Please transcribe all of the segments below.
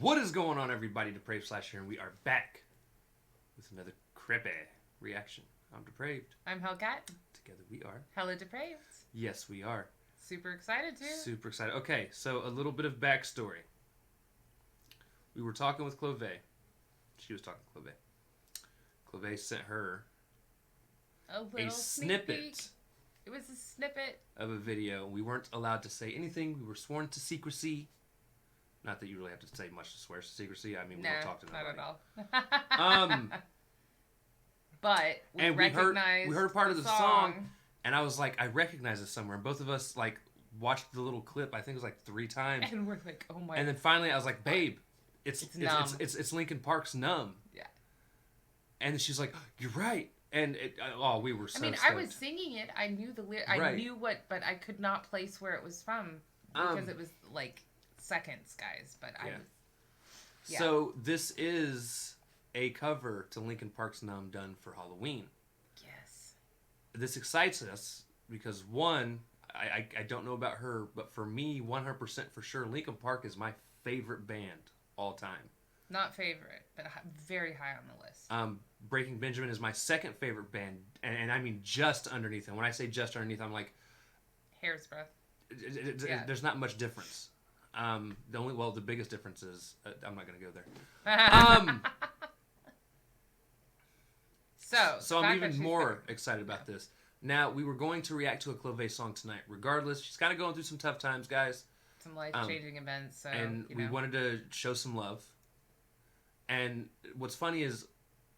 What is going on, everybody? Depraved Slash here, and we are back with another creepy reaction. I'm Depraved. I'm Hellcat. Together we are HellaDepraved. Yes, we are. Super excited too. Super excited. Okay, so a little bit of backstory. We were talking with Clovet. She was talking to Clovet. Clovet sent her a snippet. It was a snippet Of a video. We weren't allowed to say anything. We were sworn to secrecy. Not that you really have to say much to swear to secrecy. I mean, we don't talk to nobody. Not at all. But we recognized we heard part of the song, and I was like, I recognize this somewhere. And both of us like watched the little clip. I think it was like 3 times. And we're like, oh my. And then finally, I was like, babe, it's Numb. It's Linkin Park's Numb. Yeah. And she's like, you're right. And we were so. I mean, stoked. I was singing it. I knew the lyric. Right. I knew what, but I could not place where it was from because it was like seconds, guys. But yeah. Yeah. So this is a cover to Linkin Park's Numb done for Halloween. Yes. This excites us because one, I don't know about her, but for me, 100% for sure, Linkin Park is my favorite band all time. Not favorite, but very high on the list. Breaking Benjamin is my second favorite band, and I mean just underneath them. When I say just underneath, I'm like hair's breadth. There's not much difference. The biggest difference is I'm not gonna go there. So I'm even more excited about this. Now, we were going to react to a Clovet song tonight. Regardless, she's kind of going through some tough times, guys. Some life-changing events. So, and we wanted to show some love. And what's funny is,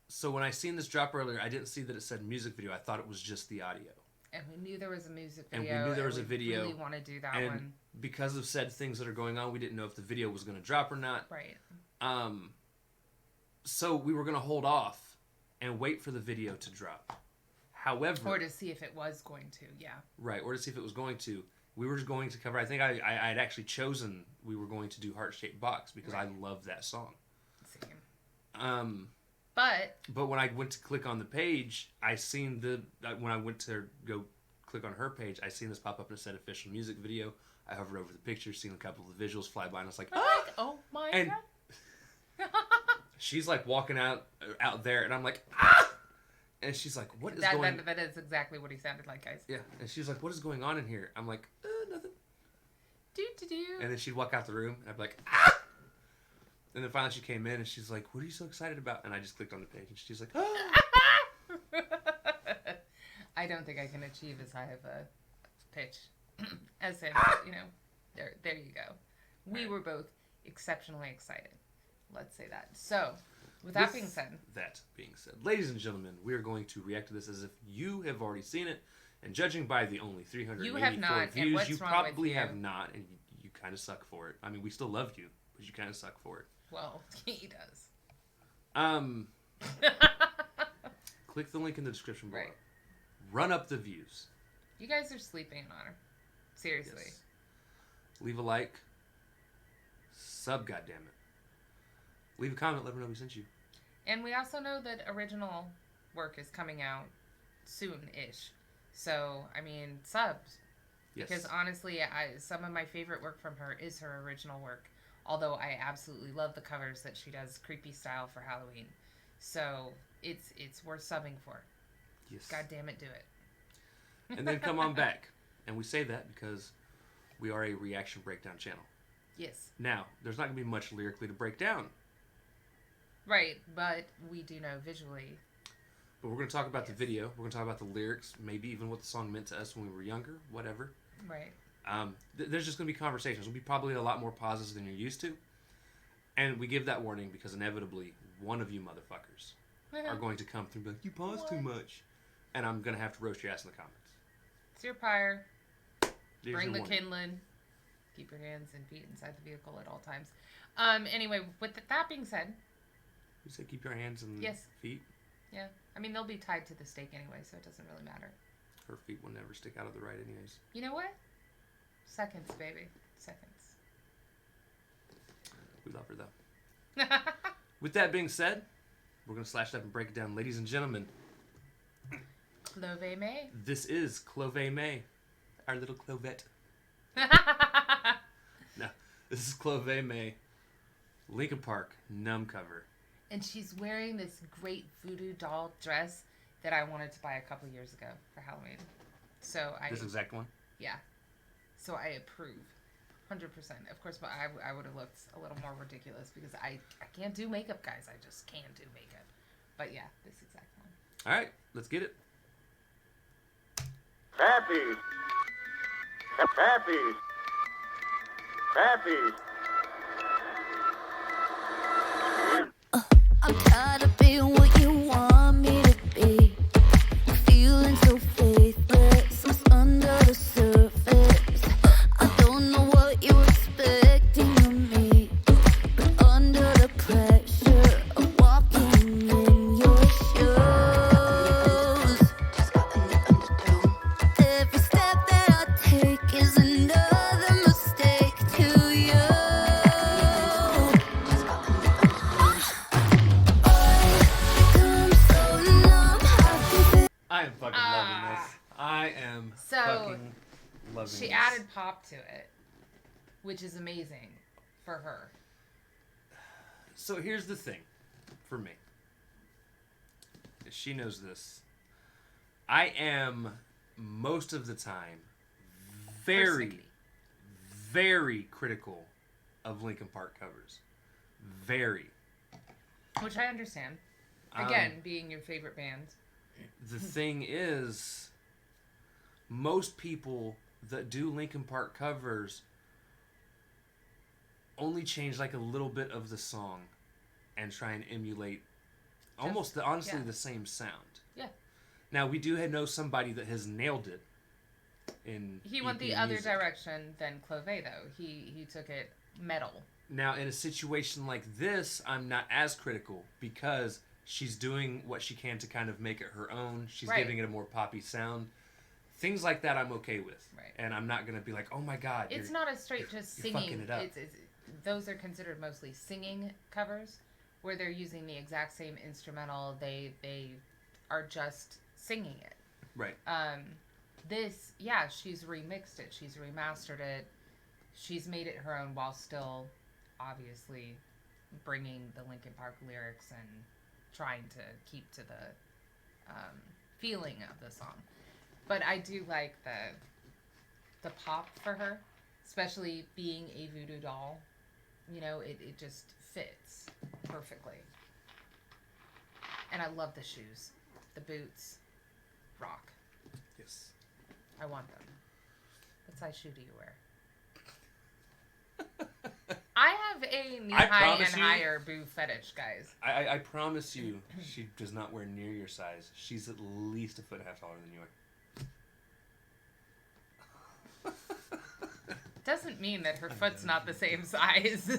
so when I seen this drop earlier, I didn't see that it said music video. I thought it was just the audio. And we knew there was a music And video. we knew there was a video. We really want to do that and one. Because of said things that are going on, we didn't know if the video was going to drop or not. Right. So we were going to hold off and wait for the video to drop. However... Or to see if it was going to, yeah. Right, or to see if it was going to. We were just going to cover... I think I had actually chosen we were going to do Heart-Shaped Box because I love that song. Same. But when I went to click on the page, I seen when I went to go click on her page, I seen this pop up and it said official music video. I hovered over the picture, seen a couple of the visuals fly by, and I was like, oh my god. She's like walking out there, and I'm like, ah! And she's like, what is going on? That is exactly what he sounded like, guys. Yeah, and she's like, what is going on in here? I'm like, nothing. Do. And then she'd walk out the room, and I'd be like, ah! And then finally she came in, and she's like, what are you so excited about? And I just clicked on the page, and she's like, ah! I don't think I can achieve as high of a pitch as him. But, there you go. We were both exceptionally excited. Let's say that. So, with that being said, ladies and gentlemen, we are going to react to this as if you have already seen it, and judging by the only 384 views, you probably have not, and you kind of suck for it. I mean, we still love you, but you kind of suck for it. Well, he does. Click the link in the description below. Right. Run up the views. You guys are sleeping in honor. Seriously. Yes. Leave a like. Sub, goddammit. Leave a comment, let me know we sent you. And we also know that original work is coming out soon-ish. So, I mean, subs. Yes. Because honestly, some of my favorite work from her is her original work. Although I absolutely love the covers that she does creepy style for Halloween. So, it's worth subbing for. Yes. God damn it, do it. And then come on back. And we say that because we are a reaction breakdown channel. Yes. Now, there's not going to be much lyrically to break down. Right, but we do know visually. But we're going to talk about the video. We're going to talk about the lyrics, maybe even what the song meant to us when we were younger, whatever. Right. There's just going to be conversations. There'll be probably a lot more pauses than you're used to. And we give that warning because inevitably one of you motherfuckers are going to come through and be like, you pause too much. And I'm going to have to roast your ass in the comments. It's your pyre. There's Bring your the warning. kindling. Keep your hands and feet inside the vehicle at all times. Anyway, with that being said... You said keep your hands and feet? Yeah. I mean, they'll be tied to the stake anyway, so it doesn't really matter. Her feet will never stick out of the right anyways. You know what? Seconds, baby. Seconds. We love her, though. With that being said, We're going to slash it up and break it down. Ladies and gentlemen, Clovet Mae. this is Clovet Mae, our little Clovette. No, this is Clovet Mae, Linkin Park, Numb cover. And she's wearing this great voodoo doll dress that I wanted to buy a couple years ago for Halloween. So This exact one? Yeah. So I approve. 100%. Of course, but I would have looked a little more ridiculous because I can't do makeup, guys. I just can't do makeup. But yeah, this exact one. All right, let's get it. Happy. Happy. Happy. I'm tired of being what you want me to be. Feeling so faithless, what's under the surface. I don't know what you're expecting of me, but under the pressure of walking in your shoes, every step that I take is another mistake to you. I am fucking loving this. I am So, fucking loving She this. added pop to it, which is amazing for her. So here's the thing for me. She knows this. I am most of the time very, Personally. very critical of Linkin Park covers. Very. Which I understand. Again, being your favorite band. The thing is, most people that do Linkin Park covers only change like a little bit of the song and try and emulate almost honestly the same sound. Yeah. Now we do know somebody that has nailed it. He went EP the other music. direction than Clovet, though. He took it metal. Now in a situation like this, I'm not as critical because she's doing what she can to kind of make it her own. She's Right. giving it a more poppy sound. Things like that I'm okay with. Right. And I'm not going to be like, oh my God. It's not a straight just you're singing. fucking it up. It's those are considered mostly singing covers, where they're using the exact same instrumental. They are just singing it. Right. This, she's remixed it. She's remastered it. She's made it her own while still, obviously, bringing the Linkin Park lyrics and trying to keep to the feeling of the song. But I do like the pop for her, especially being a voodoo doll. You know, it just fits perfectly. And I love the shoes. The boots. Rock. Yes. I want them. What size shoe do you wear? I have a knee-high and promise you- higher boo fetish, guys. I promise you, she does not wear near your size. She's at least a foot and a half taller than you are. Doesn't mean that her foot's not the same size.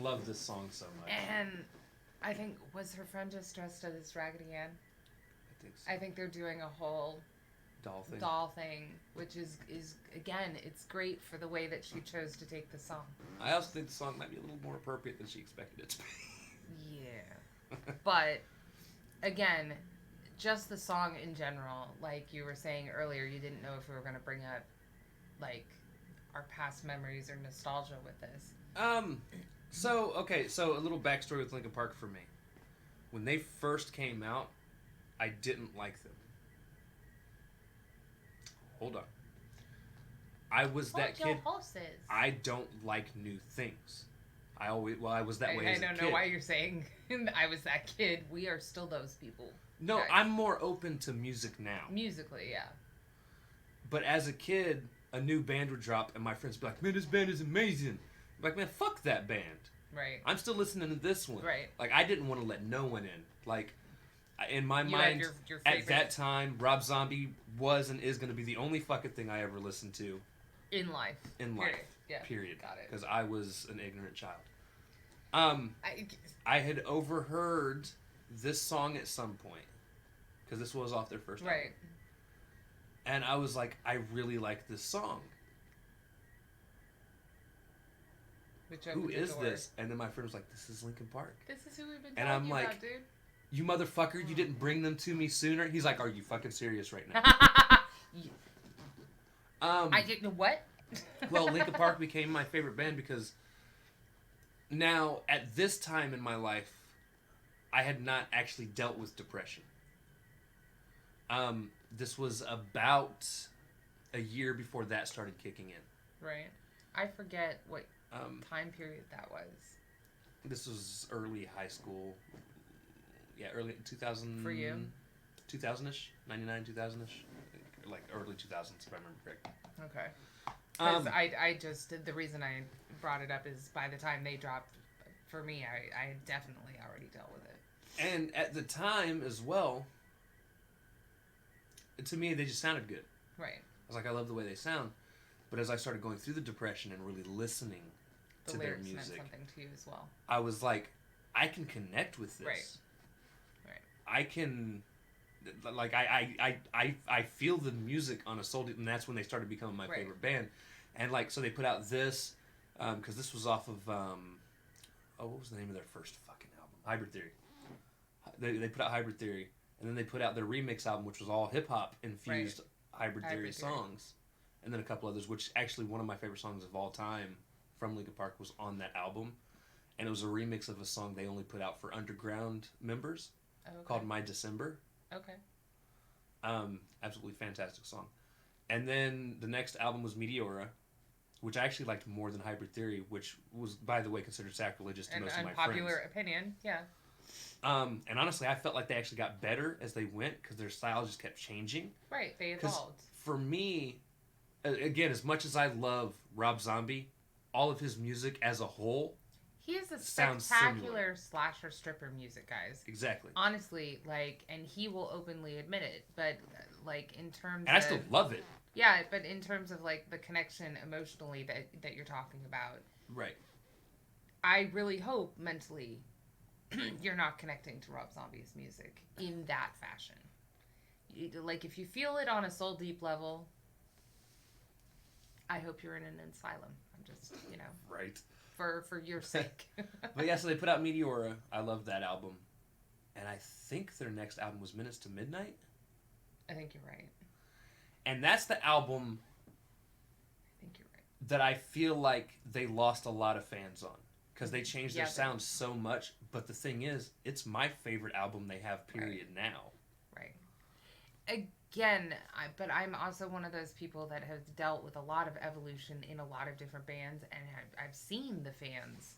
Love this song so much. And I think, was her friend just dressed as Raggedy Ann? I think so. I think they're doing a whole doll thing, which is again, it's great for the way that she chose to take the song. I also think the song might be a little more appropriate than she expected it to be. Yeah. But again, just the song in general, like you were saying earlier, you didn't know if we were going to bring up like our past memories or nostalgia with this. So a little backstory with Linkin Park for me. When they first came out, I didn't like them. Hold on. I was that kid. I don't like new things. I was that way as a kid. I don't know why you're saying I was that kid. We are still those people. No, Nice. I'm more open to music now. Musically, yeah. But as a kid, a new band would drop, and my friends would be like, man, this band is amazing. I'm like, man, fuck that band. Right. I'm still listening to this one. Right. Like, I didn't want to let no one in. Like, in my You mind, had your at favorite that time, Rob Zombie was and is going to be the only fucking thing I ever listened to in life. in life. Period. Yeah. Period. Got it. Because I was an ignorant child. I I had overheard this song at some point. Because this was off their first album. right. And I was like, I really like this song. Which Who opened the is door. this? And then my friend was like, this is Linkin Park. This is who we've been And talking I'm like, about, dude. You motherfucker, you didn't bring them to me sooner? He's like, are you fucking serious right now? I didn't what? Well, Linkin Park became my favorite band because now, at this time in my life, I had not actually dealt with depression. This was about a year before that started kicking in. Right. I forget what Um, time period that was. This was early high school. Yeah, early 2000. For you? 2000-ish? 99, 2000-ish? Like early 2000s, if I remember correctly. Okay. Because Um, I just, the reason I brought it up is by the time they dropped, for me, I had definitely already dealt with it. And at the time as well, to me, they just sounded good. Right. I was like, I love the way they sound. But as I started going through the depression and really listening The to their lyrics meant music, something to you as well. I was like, I can connect with this. Right. Right. I can, like, I feel the music on a soul deep, and that's when they started becoming my Right. favorite band. And like, so they put out this, because this was off of, what was the name of their first fucking album? Hybrid Theory. They put out Hybrid Theory, and then they put out their remix album, which was all hip hop infused Hybrid Theory songs, and then a couple others. Which actually one of my favorite songs of all time from Linkin Park was on that album, and it was a remix of a song they only put out for underground members called My December. Okay. Absolutely fantastic song. And then the next album was Meteora, which I actually liked more than Hybrid Theory, which was, by the way, considered sacrilegious to most of my friends. Unpopular opinion, yeah. And honestly, I felt like they actually got better as they went because their style just kept changing. Right, they 'Cause evolved. for me, again, as much as I love Rob Zombie, all of his music as a whole, He is a sounds spectacular slasher stripper music, guys. exactly. Honestly, like, and he will openly admit it, but like in terms And I of still love it. yeah, but in terms of like the connection emotionally that you're talking about, Right. I really hope mentally you're not connecting to Rob Zombie's music in that fashion. Like, if you feel it on a soul deep level, I hope you're in an asylum. I'm just, Right. for your sake. But yeah, so they put out Meteora. I love that album. And I think their next album was Minutes to Midnight. I think you're right. And that's the album I think you're right. that I feel like they lost a lot of fans on. Because they changed their Yeah, sound so much. But the thing is, it's my favorite album they have, period, now. Right. Again, but I'm also one of those people that has dealt with a lot of evolution in a lot of different bands, and I've seen the fans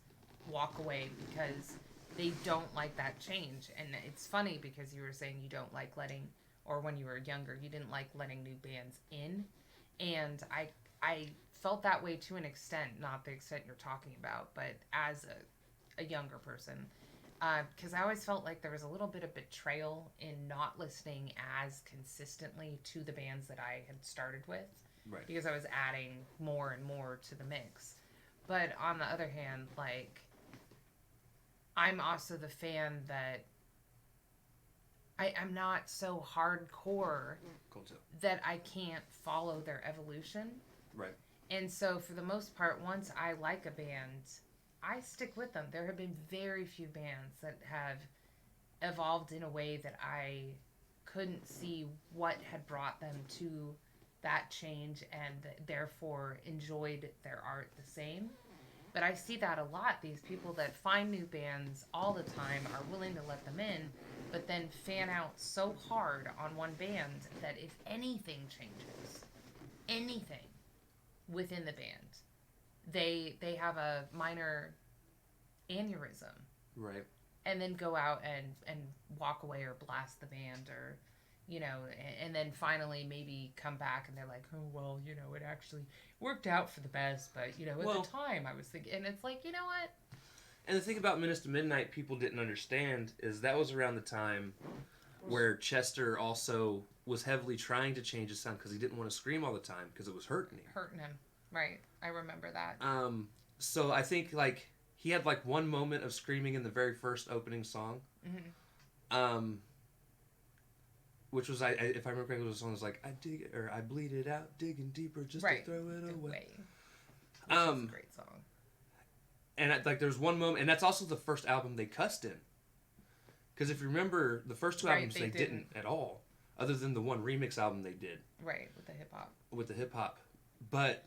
walk away because they don't like that change. And it's funny because you were saying you don't like letting, or when you were younger, you didn't like letting new bands in. And I felt that way to an extent, not the extent you're talking about, but as a younger person. Because I always felt like there was a little bit of betrayal in not listening as consistently to the bands that I had started with. Right. Because I was adding more and more to the mix. But on the other hand, like, I'm also the fan that I'm not so hardcore Cool too. that I can't follow their evolution. Right. And so for the most part, once I like a band, I stick with them. There have been very few bands that have evolved in a way that I couldn't see what had brought them to that change and therefore enjoyed their art the same. But I see that a lot. These people that find new bands all the time are willing to let them in, but then fan out so hard on one band that if anything changes, anything within the band, they have a minor aneurysm. Right. and then go out and walk away or blast the band or, you know, and then finally maybe come back and they're like, oh, well, you know, it actually worked out for the best, but, you know, at the time I was thinking, and it's like, you know what? And the thing about Minutes to Midnight people didn't understand is that was around the time where Chester also was heavily trying to change his sound because he didn't want to scream all the time because it was hurting him. Right. I remember that. So I think, like, he had, like, one moment of screaming in the very first opening song. Mm-hmm. Which was, if I remember correctly, the song was like, I dig it, or I bleed it out, digging deeper just to throw it away. Which is a great song. And, like, there's one moment, and that's also the first album they cussed in. Because if you remember, the first two albums, they didn't at all. Other than the one remix album they did. Right, with the hip-hop. But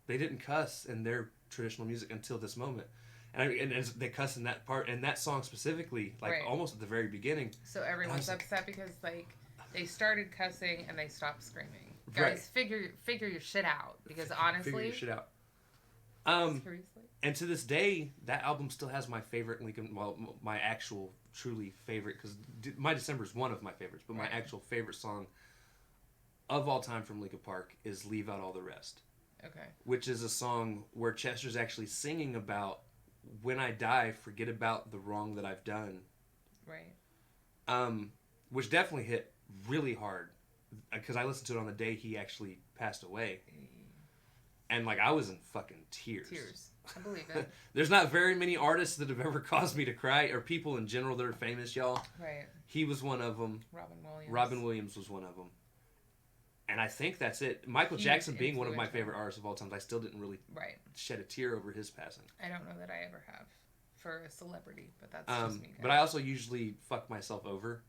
they didn't cuss in their traditional music until this moment. And they cuss in that part, and that song specifically, like, almost at the very beginning. So everyone's upset because, like, they started cussing and they stopped screaming. Guys, figure your shit out. Because honestly... Figure your shit out. Seriously? And to this day, that album still has my favorite Linkin... Well, my actual, truly favorite... Because My December is one of my favorites. But my actual favorite song of all time from Linkin Park is Leave Out All the Rest. Okay. Which is a song where Chester's actually singing about, when I die, forget about the wrong that I've done. Right. Which definitely hit really hard. Because I listened to it on the day he actually passed away. And, like, I was in fucking tears. I believe it. There's not very many artists that have ever caused me to cry, or people in general that are famous, y'all. Right. He was one of them. Robin Williams was one of them. And I think that's it. Michael Jackson being one of my favorite artists of all time, I still didn't really shed a tear over his passing. I don't know that I ever have for a celebrity, but that's just me. But I also usually fuck myself over.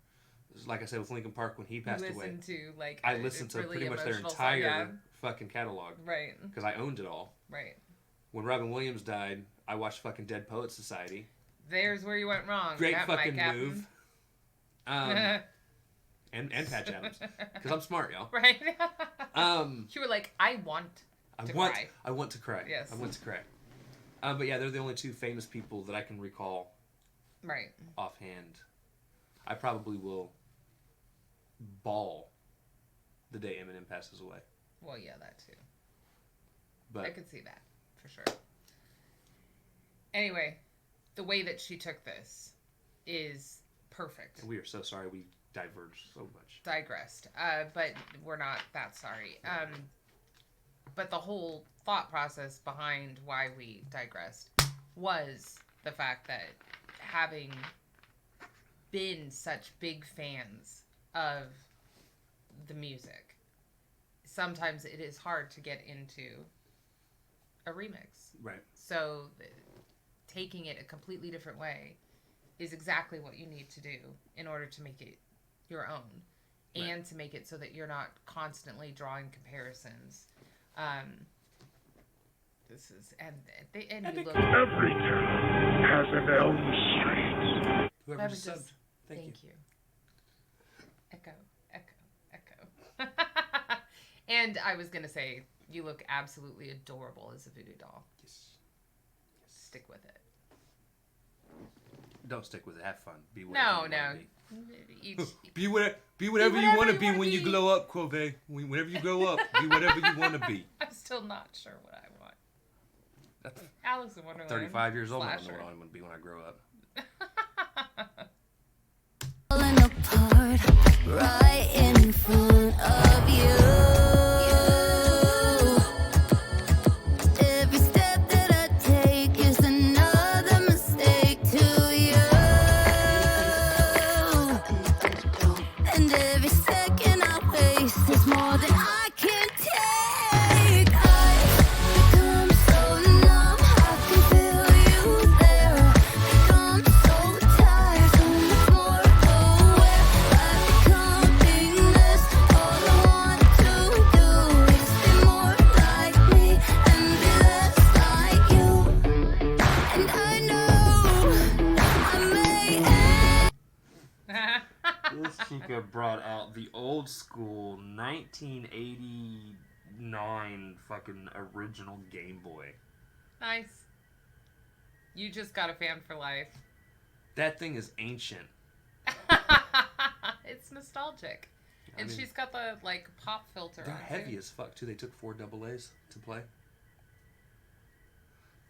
Like I said with Linkin Park when he passed away. I listened to really pretty much their entire fucking catalog. Right. Because I owned it all. Right. When Robin Williams died, I watched fucking Dead Poets Society. There's where you went wrong. Great fucking move. And Patch Adams. Because I'm smart, y'all. Right. You were like, I want to cry. I want to cry. Yes. I want to cry. But yeah, they're the only two famous people that I can recall. Right. Offhand. I probably will bawl the day Eminem passes away. Well, yeah, that too. But I could see that, for sure. Anyway, the way that she took this is perfect. And we are so sorry we diverged so much. Digressed. But we're not that sorry. But the whole thought process behind why we digressed was the fact that having been such big fans of the music, sometimes it is hard to get into a remix. Right. So taking it a completely different way is exactly what you need to do in order to make it your own, and to make it so that you're not constantly drawing comparisons. This is and you look. Every town has an Elm Street. Whoever subbed, thank you. Echo. And I was gonna say, you look absolutely adorable as a voodoo doll. Yes. Stick with it. Don't stick with it. Have fun. Be whatever you want to be. Be whatever you want to be when you grow up, Clovet. Whenever you grow up, be whatever you want to be. I'm still not sure what I want. Alice in Wonderland. 35 years old. I don't know what I want to be when I grow up. Falling apart right in front of you. Every step that I take is another mistake to you. And every second I waste is more than I can take. I've become so numb, I can feel you there. Become so tired, so much more aware. I've become weakness. All I want to do is be more like me and be less like you. And I know I may end. This chica brought out the old school 1989 fucking original Game Boy. Nice. You just got a fan for life. That thing is ancient. It's nostalgic. I And mean, she's got the, like, pop filter they're on, heavy too. as fuck, too. They took 4 AA's to play. I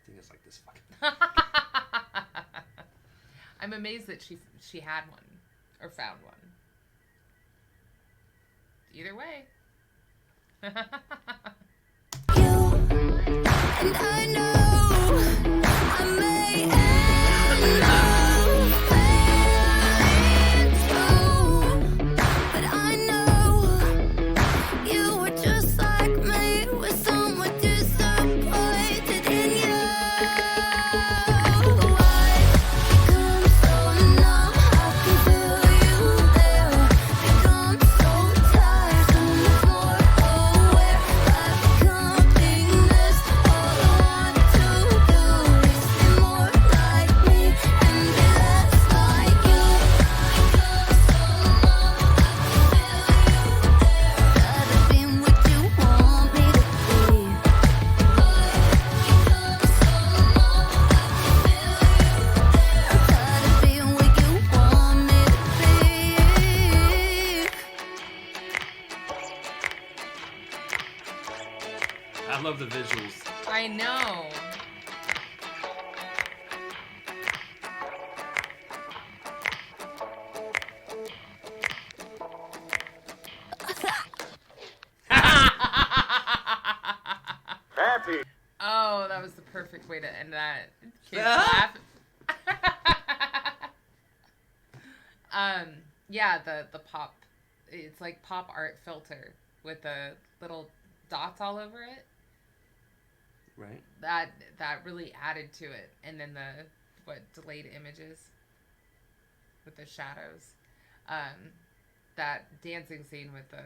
think it's like this fucking... I'm amazed that she had one. Or found one. Either way. You and I know I may end up failing too, but I know you were just like me, with someone disappointed in you. I've become so numb, I can feel you there. Become so tired, so much more aware. I've become this. All I want to do is be more like me and be less like you. Gotta be what you want me to be. Gotta be what you want me to be. I love the visuals. I know. Happy. Oh, that was the perfect way to end that. Kids laugh. Yeah, the pop. It's like pop art filter with the little dots all over it. Right? That really added to it. And then the delayed images with the shadows. That dancing scene with the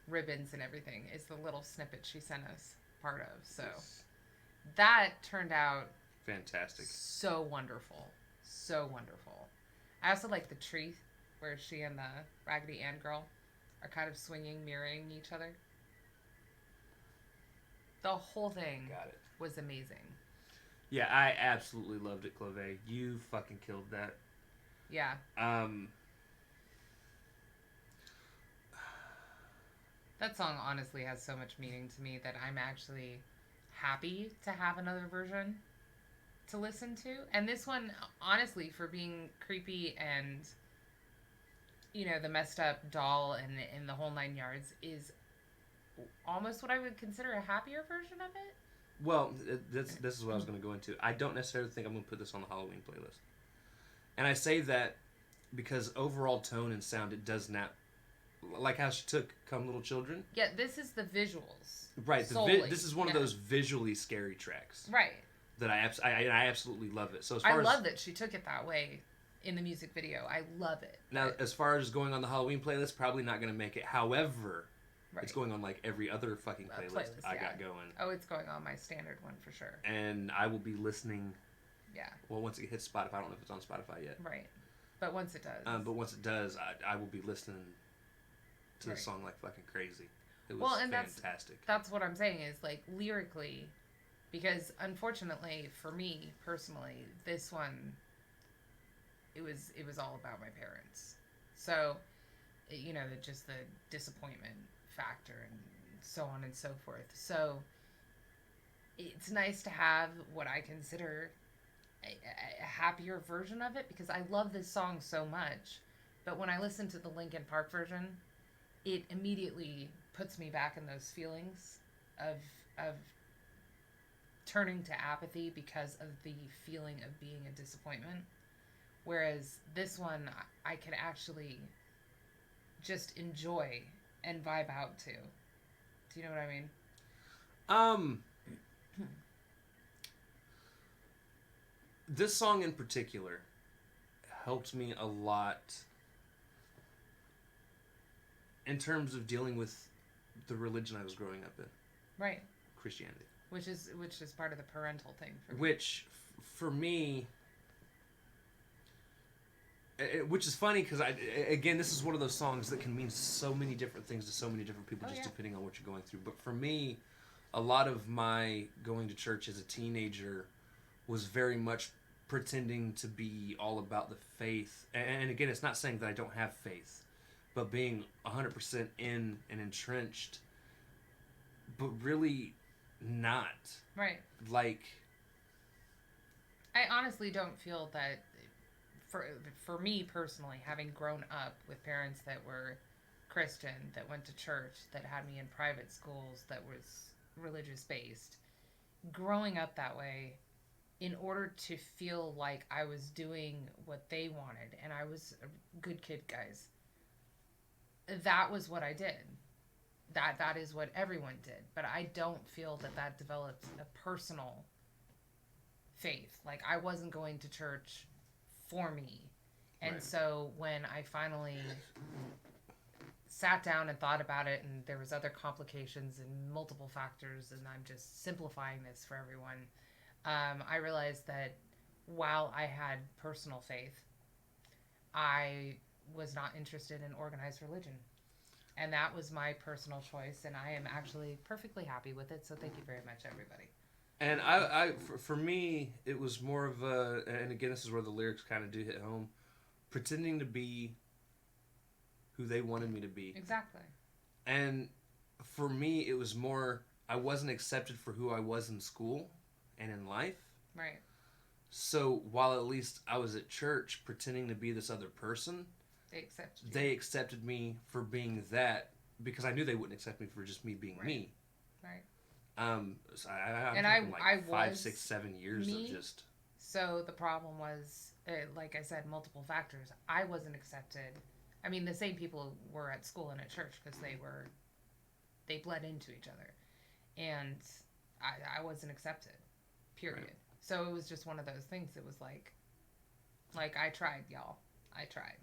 ribbons and everything is the little snippet she sent us part of. So that turned out Fantastic. so wonderful. So wonderful. I also like the tree where she and the Raggedy Ann girl are kind of swinging, mirroring each other. The whole thing Got it. was amazing. Yeah, I absolutely loved it, Clovet. You fucking killed that. Yeah. That song honestly has so much meaning to me that I'm actually happy to have another version to listen to. And this one, honestly, for being creepy and, you know, the messed up doll and the whole 9 yards, is almost what I would consider a happier version of it. Well, this is what I was going to go into. I don't necessarily think I'm going to put this on the Halloween playlist. And I say that because overall tone and sound, it does not... Like how she took Come Little Children. Yeah, this is the visuals. Right. Solely. This is one of those visually scary tracks. Right. That I absolutely love it. So as far I as, love that she took it that way in the music video. I love it. Now, as far as going on the Halloween playlist, probably not going to make it. However, it's going on like every other fucking playlist I got going. Oh, it's going on my standard one for sure. And I will be listening. Yeah. Well, once it hits Spotify, I don't know if it's on Spotify yet. Right. But once it does. But once it does, I will be listening to the song like fucking crazy. It was well, and fantastic. That's what I'm saying is, like, lyrically, because unfortunately for me personally, this one, it was all about my parents. So, you know, just the disappointment factor and so on and so forth. So it's nice to have what I consider a happier version of it, because I love this song so much. But when I listen to the Linkin Park version, it immediately puts me back in those feelings of turning to apathy because of the feeling of being a disappointment. Whereas this one, I could actually just enjoy and vibe out to. Do you know what I mean? This song in particular helped me a lot in terms of dealing with the religion I was growing up in. Right. Christianity. Which is part of the parental thing for me. Which, for me... Which is funny because, again, this is one of those songs that can mean so many different things to so many different people depending on what you're going through. But for me, a lot of my going to church as a teenager was very much pretending to be all about the faith. And again, it's not saying that I don't have faith, but being 100% in and entrenched, but really not. Right. Like, I honestly don't feel that, for me personally, having grown up with parents that were Christian, that went to church, that had me in private schools, that was religious based, growing up that way, in order to feel like I was doing what they wanted, and I was a good kid, guys, that was what I did. That is what everyone did. But I don't feel that developed a personal faith. Like, I wasn't going to church for me. And Right. so when I finally sat down and thought about it, and there was other complications and multiple factors, and I'm just simplifying this for everyone, I realized that while I had personal faith, I was not interested in organized religion. And that was my personal choice, and I am actually perfectly happy with it, so thank you very much, everybody. and for me, it was more of a, and again, this is where the lyrics kind of do hit home, pretending to be who they wanted me to be. Exactly. And for me, it was more, I wasn't accepted for who I was in school and in life. Right. So while at least I was at church pretending to be this other person, They accepted you. they accepted me for being that, because I knew they wouldn't accept me for just me being me. Right. So I'm And talking like I 5, was 6, 7 years me. of just... So the problem was, like I said, multiple factors. I wasn't accepted. I mean, the same people were at school and at church because they bled into each other. And I wasn't accepted, period. Right. So it was just one of those things. It was like I tried, y'all. I tried.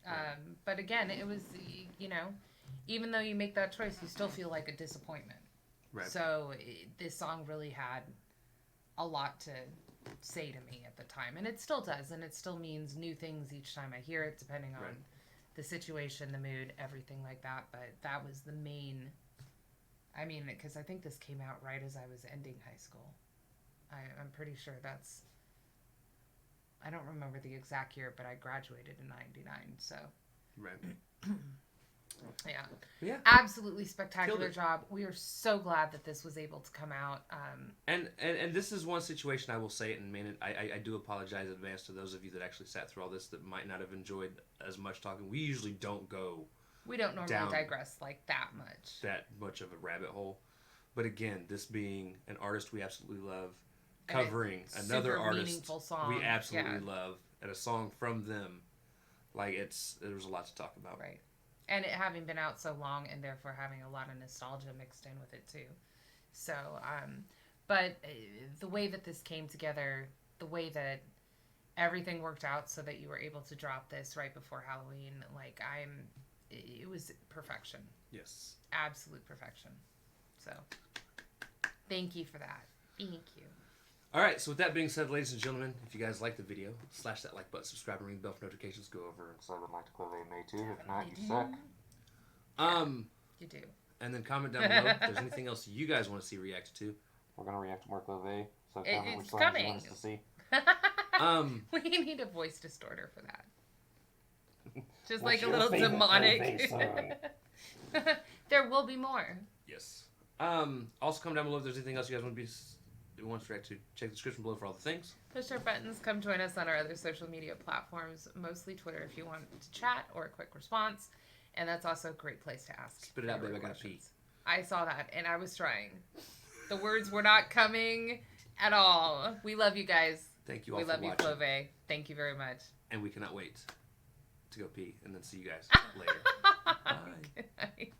Right. But again, it was, even though you make that choice, you still feel like a disappointment. Right. So this song really had a lot to say to me at the time, and it still does, and it still means new things each time I hear it, depending on Right. the situation, the mood, everything like that. But that was the main, because I think this came out right as I was ending high school. I'm pretty sure that's, I don't remember the exact year, but I graduated in 99, so Right. yeah. Yeah. Absolutely Killed spectacular it. job. We are so glad that this was able to come out. And this is one situation I will say it, and man, I do apologize in advance to those of you that actually sat through all this that might not have enjoyed as much talking. We usually don't go We don't normally down digress like that much. that much of a rabbit hole. But again, this being an artist we absolutely love, And a covering another super artist meaningful song. we absolutely Yeah. love, and a song from them, like there's a lot to talk about. Right. And it having been out so long, and therefore having a lot of nostalgia mixed in with it too. So, but the way that this came together, the way that everything worked out so that you were able to drop this right before Halloween, it was perfection. Yes. Absolute perfection. So, thank you for that. Thank you. All right, so with that being said, ladies and gentlemen, if you guys like the video, slash that like button, subscribe, and ring the bell for notifications. Go over and say would like to Clovet Mae too. If not, you suck. You do. And then comment down below if there's anything else you guys want to see reacted to. We're gonna react to more Clovet, so It- tell me it's which songs coming. you want us to see. We need a voice distorter for that. Just What's like a your little favorite demonic. Clovet song? There will be more. Yes. Also, comment down below if there's anything else you guys want to react to. Check the description below for all the things. Push our buttons. Come join us on our other social media platforms, mostly Twitter if you want to chat or a quick response. And that's also a great place to ask. Spit it out, your babe. I gotta questions. I saw that, and I was trying. The words were not coming at all. We love you guys. Thank you all We for love you, watching. Clovet. Thank you very much. And we cannot wait to go pee and then see you guys later. Bye. Good night.